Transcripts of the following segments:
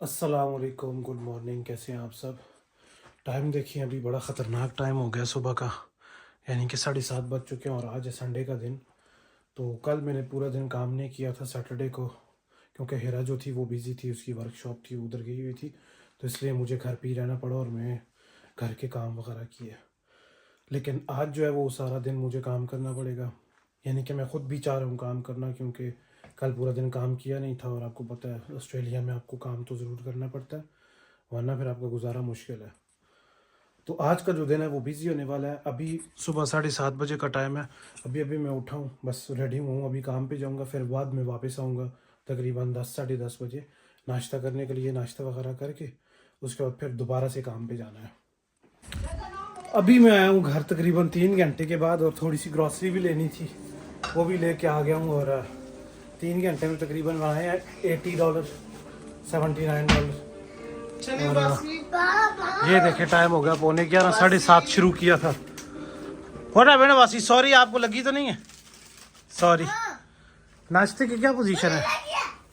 अस्सलाम वालेकुम, good morning. कैसे हैं आप सब? टाइम देखिए, अभी बड़ा ख़तरनाक टाइम हो गया सुबह का, यानी कि 7:30 बज चुके हैं और आज है संडे का दिन। तो कल मैंने पूरा दिन काम नहीं किया था सैटरडे को, क्योंकि हिरा जो थी वो बिज़ी थी, उसकी वर्कशॉप थी, उधर गई हुई थी। तो इसलिए मुझे घर पे ही रहना पड़ा और मैं घर के काम वगैरह किए। लेकिन आज जो है वो सारा दिन मुझे काम करना पड़ेगा, यानी कि मैं ख़ुद भी चाह रहा हूँ काम करना, क्योंकि कल पूरा दिन काम किया नहीं था और आपको पता है ऑस्ट्रेलिया में आपको काम तो ज़रूर करना पड़ता है, वरना फिर आपका गुजारा मुश्किल है। तो आज का जो दिन है वो बिज़ी होने वाला है। अभी सुबह 7:30 बजे का टाइम है। अभी अभी मैं उठा हूँ, बस रेडी हूँ, अभी काम पे जाऊँगा, फिर बाद में वापस आऊँगा तकरीबन 10 साढ़े 10 बजे नाश्ता करने के लिए, नाश्ता वगैरह करके उसके बाद फिर दोबारा से काम पे जाना है। अभी मैं आया हूँ घर तकरीबन 3 घंटे के बाद, और थोड़ी सी ग्रॉसरी भी लेनी थी, वो भी लेके आ गया हूँ। और 3 घंटे में तकरीबन बनाए हैं $80, $79। ये देखे टाइम हो गया 11:45, 7:30 शुरू किया था। हो रहा है बेटा वासी, सॉरी आपको लगी तो नहीं है? सॉरी। नाश्ते की क्या पोजीशन है?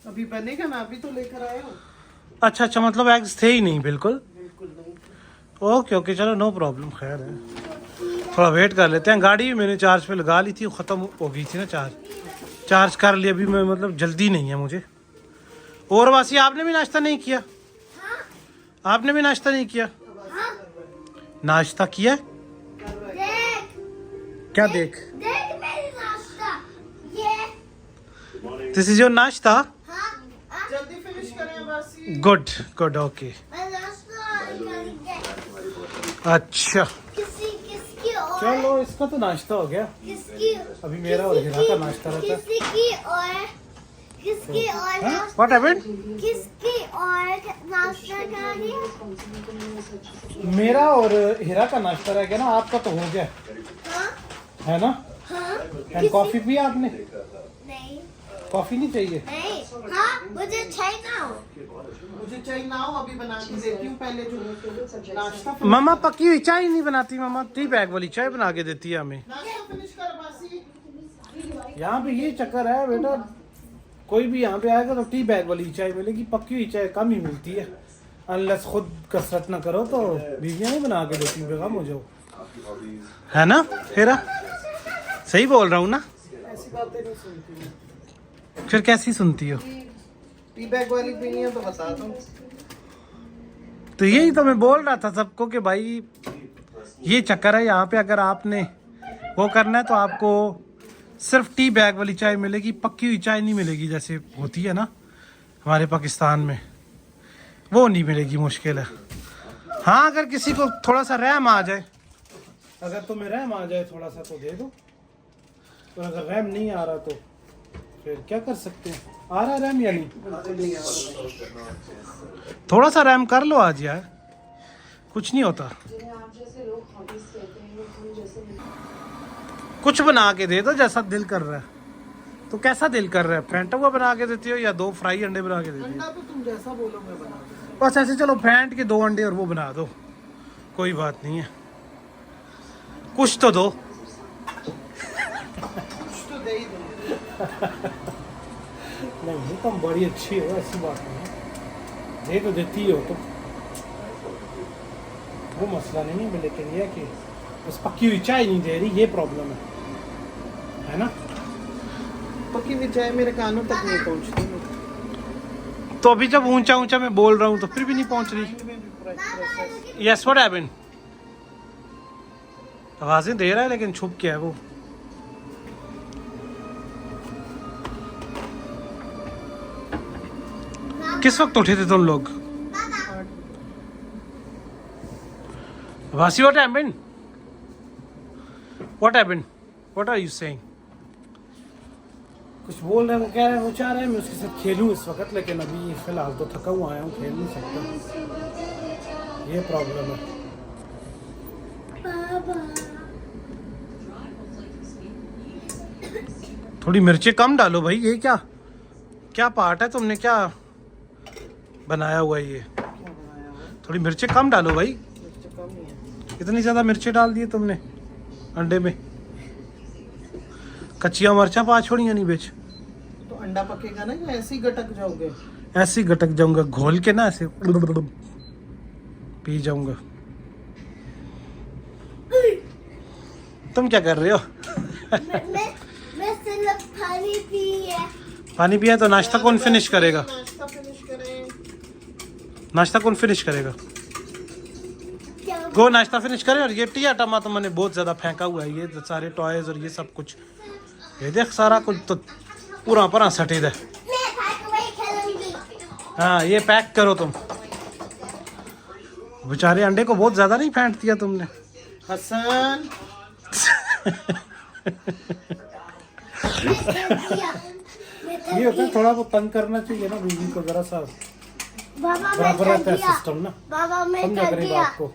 अभी बनेगा ना, अभी तो लेकर आया हूँ। अच्छा अच्छा, मतलब एग्स थे ही नहीं बिल्कुल। बिल्कुल नहीं। ओके ओके, चलो नो प्रॉब्लम, खैर है, थोड़ा वेट कर लेते हैं। गाड़ी भी मैंने चार्ज पे लगा ली थी, ख़त्म हो गई थी ना, चार्ज कर लिया अभी मैं, मतलब जल्दी नहीं है मुझे। और वासी आपने भी नाश्ता नहीं किया? आपने भी नाश्ता नहीं किया? नाश्ता किया? क्या देख? देख मेरी नाश्ता ये। दिस इज योर नाश्ता? हाँ, जल्दी फिनिश करें बासी। Good good, okay. मैं नाश्ता करेंगे। अच्छा किसकी और चलो, इसका तो नाश्ता हो गया। किसकी अभी मेरा और हिरा का नाश्ता रहता है। किसकी और व्हाट हैपेंड? किसकी और नाश्ता करेंगे। मेरा और हिरा का नाश्ता रह गया ना, आपका तो हो गया हाँ है ना? हाँ। एंड कॉफी पिया आपने? नहीं कॉफी नहीं चाहिए? नहीं। हाँ मुझे चाहिए ना हो। मुझे चाहिए ना हो, अभी बना के देती हूँ। पहले जो नाश्ता मम्मा पकी हुई चाय नहीं बनाती, मम्मा टी बैग वाली चाय बना के देती है हमें। नाश्ता फिनिश कर बासी। यहाँ पे ये चक्कर है बेटा, कोई भी यहाँ पे आएगा तो टी बैग वाली चाय मिलेगी, पकी हुई चाय कम ही मिलती है। अनलेस खुद कसरत ना करो तो बीवियाँ नहीं बना के देती, बेगम हो जाओ, है ना हेरा? सही बोल रहा हूँ ना? ऐसी बातें नहीं सुनती मैं। फिर कैसी सुनती हो? टी बैग वाली पीनी है तो बता दो। तो यही तो मैं बोल रहा था सबको कि भाई ये चक्कर है यहाँ पे, अगर आपने वो करना है तो आपको सिर्फ टी बैग वाली चाय मिलेगी, पक्की हुई चाय नहीं मिलेगी, जैसे होती है ना हमारे पाकिस्तान में, वो नहीं मिलेगी, मुश्किल है। हाँ, अगर किसी को थोड़ा सा रहम आ जाए, अगर तुम्हें रहम आ जाए थोड़ा सा तो दे दो, और अगर रहम नहीं आ रहा तो फिर क्या कर सकते हैं? आ रहा है रहम या नहीं? थोड़ा सा रहम कर लो आज यार, कुछ नहीं होता। कुछ बना के दे दो जैसा दिल कर रहा है। तो कैसा दिल कर रहा है? फैंटा हुआ बना के देती हो या 2 फ्राई अंडे बना के देती हो? अंडा तो तुम जैसा बोलो मैं बना दूंगा। बस ऐसे चलो, फैंट के 2 अंडे और वो बना दो, कोई बात नहीं है, कुछ तो दो। कुछ तो दे ही दो। नहीं तुम बड़ी अच्छी हो, ऐसी बात नहीं है, दे तो देती हो तो वो मसला नहीं है, लेकिन ये कि बस पक्की हुई चाय नहीं दे रही, ये प्रॉब्लम है ना? पक्की हुई चाय मेरे कानों तक नहीं पहुँचती। तो अभी जब ऊंचा ऊंचा मैं बोल रहा हूँ तो फिर भी नहीं पहुंच रही। Yes what happened? आवाजें दे रहा है लेकिन छुप के है वो। किस वक्त उठे थे तुम लोग? Wasi what happened? What happened? What are you saying? कुछ बोल रहे हैं, वो कह रहे हैं, वो चाह रहे हैं मैं उसके साथ खेलूं इस वक्त, लेकिन अभी फिलहाल तो थका हुआ आया हूँ, खेल नहीं सकता, ये प्रॉब्लम है। थोड़ी मिर्चें कम डालो भाई, ये क्या क्या पार्ट है, तुमने क्या बनाया हुआ है ये? थोड़ी मिर्चें कम डालो भाई, कम ही है। इतनी ज़्यादा मिर्चें डाल दिए तुमने अंडे में। कच्चिया मरचा पा छोड़िया नहीं बेच। तो अंडा पकेगा ना या ऐसे ही गटक जाओगे? ऐसे ही गटक जाऊंगा, घोल के ना ऐसे पी जाऊंगा। तुम क्या कर रहे हो? मैं सिर्फ पानी पी है। पानी पिया तो नाश्ता कौन फिनिश करेगा? नाश्ता फिनिश करें। नाश्ता कौन फिनिश करेगा? क्या गो नाश्ता फिनिश करे। और ये टिया टमा तो मैंने बहुत ज्यादा फेंका हुआ है, ये सारे टॉयज और ये सब कुछ, ये देख सारा कुछ तो पूरा पूरा सटेद है। मैं भाग वही खेलूंगी। हाँ ये पैक करो तुम। बेचारे अंडे को बहुत ज्यादा नहीं फेंट दिया तुमने। हसन मैं थक गया। मैं थक ये होता है, गया। थोड़ा बहुत तंग करना चाहिए ना बीवी को, जरा सा बाबा मैं बराबर थक रहता है गया। सिस्टम ना। बाबा मैं समझा थक करें गया। बात को।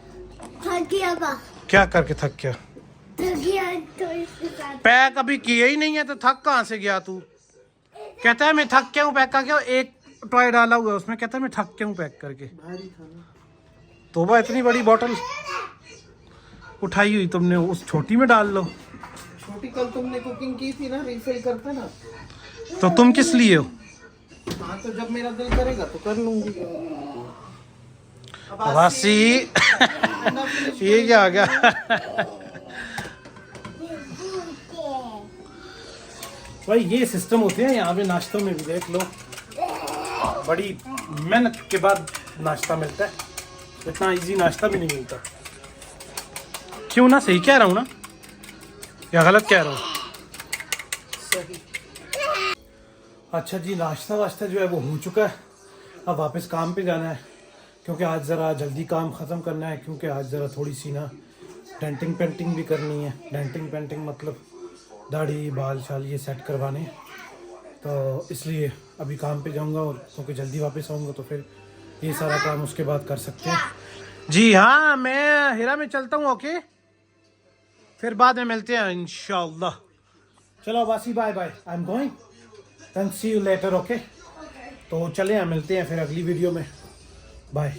थक गया बा। क्या करके थक गया? थक गया तो इसके साथ। पैक अभी किए ही नहीं है तो थक कहाँ से गया तू? कहता है मैं थक गया हूँ पैक करके, एक टॉय डाला हुआ है उसमें, कहता है मैं थक गया हूँ पैक करके। भारी खाना। तोबा, इतनी बड़ी बोतल उठाई हुई तुमने, उस छोटी में डाल लो। छोटी कल तुमने कुकिंग की थी ना, रिफिल करते ना। तो तुम किस लिए हो? हाँ तो जब मेरा दिल करेगा तो कर लूंगी। अब वासी अंडा फिनिश ये क्या आ गया? भाई ये सिस्टम होते हैं यहाँ पे नाश्तों में भी, देख लो बड़ी मेहनत के बाद नाश्ता मिलता है, इतना इजी नाश्ता भी नहीं मिलता। क्यों ना, सही कह रहा हूँ ना या गलत कह रहा हूँ? सही। अच्छा जी, नाश्ता वाश्ता जो है वो हो चुका है, अब वापस काम पे जाना है, क्योंकि आज ज़रा जल्दी काम ख़त्म करना है, क्योंकि आज ज़रा थोड़ी सी ना डेंटिंग पेंटिंग भी करनी है। डेंटिंग पेंटिंग मतलब दाढ़ी बाल शाल ये सेट करवाने हैं, तो इसलिए अभी काम पे जाऊंगा, और क्योंकि जल्दी वापस आऊँगा तो फिर ये सारा काम उसके बाद कर सकते हैं। जी हाँ, मैं हीरा में चलता हूँ, ओके, फिर बाद में मिलते हैं इंशाल्लाह। चलो Wasi, bye bye, I am going, then see you later, okay. तो चले हैं, मिलते हैं फिर अगली वीडियो में, बाय।